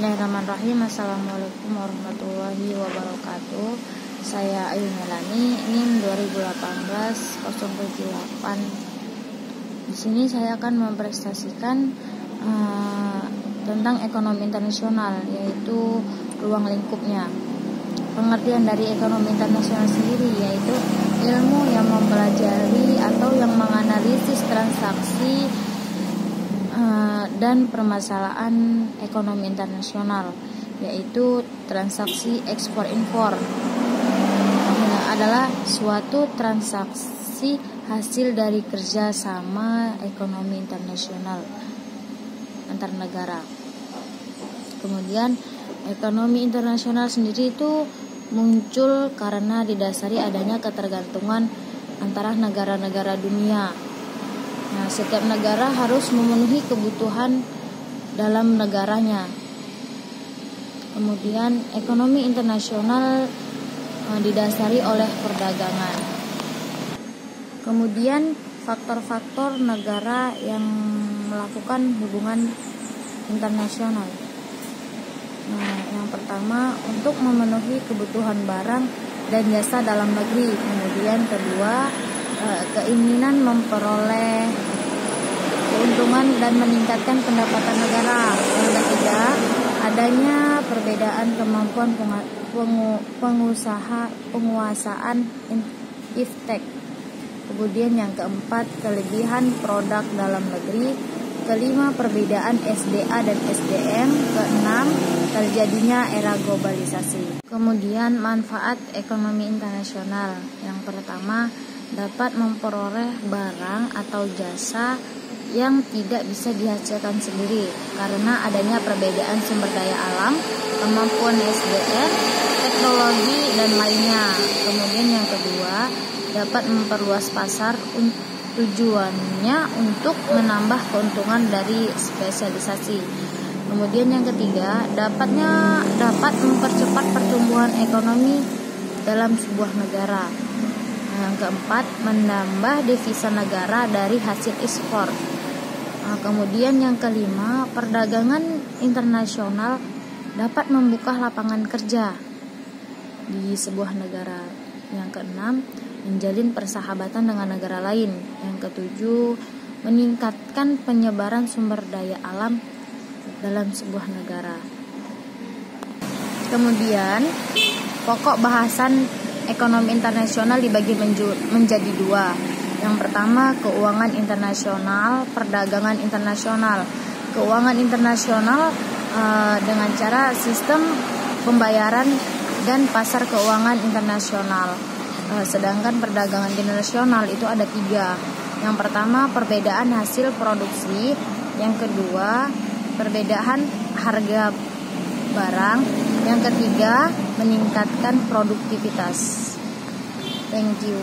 Bismillahirrahmanirrahim. Assalamualaikum warahmatullahi wabarakatuh. Saya Ayu Melani, NIM 2018-078. Di sini saya akan mempresentasikan tentang ekonomi internasional, yaitu ruang lingkupnya. Pengertian dari ekonomi internasional sendiri yaitu ilmu yang mempelajari atau yang menganalisis transaksi dan permasalahan ekonomi internasional, yaitu transaksi ekspor impor. Adalah suatu transaksi hasil dari kerjasama ekonomi internasional antar negara. Kemudian ekonomi internasional sendiri itu muncul karena didasari adanya ketergantungan antara negara-negara dunia. Nah, setiap negara harus memenuhi kebutuhan dalam negaranya. Kemudian ekonomi internasional didasari oleh perdagangan. Kemudian faktor-faktor negara yang melakukan hubungan internasional. Nah, yang pertama untuk memenuhi kebutuhan barang dan jasa dalam negeri. Kemudian kedua, keinginan memperoleh keuntungan dan meningkatkan pendapatan negara. Yang ketiga, adanya perbedaan kemampuan penguasaan iftek. Kemudian yang keempat, kelebihan produk dalam negeri. Kelima, perbedaan SDA dan SDM. Keenam, terjadinya era globalisasi. Kemudian manfaat ekonomi internasional. Yang pertama, dapat memperoleh barang atau jasa yang tidak bisa dihasilkan sendiri karena adanya perbedaan sumber daya alam, kemampuan SDM, teknologi, dan lainnya. Kemudian yang kedua, dapat memperluas pasar, tujuannya untuk menambah keuntungan dari spesialisasi. Kemudian yang ketiga, dapat mempercepat pertumbuhan ekonomi dalam sebuah negara. Yang keempat, menambah devisa negara dari hasil ekspor. Kemudian yang kelima, perdagangan internasional dapat membuka lapangan kerja di sebuah negara. Yang keenam, menjalin persahabatan dengan negara lain. Yang ketujuh, meningkatkan penyebaran sumber daya alam dalam sebuah negara. Kemudian, pokok bahasan ekonomi internasional dibagi menjadi dua. Yang pertama, keuangan internasional, perdagangan internasional. Keuangan internasional dengan cara sistem pembayaran dan pasar keuangan internasional. Sedangkan perdagangan internasional itu ada tiga. Yang pertama, perbedaan hasil produksi. Yang kedua, perbedaan harga barang. Yang ketiga, meningkatkan produktivitas. Thank you.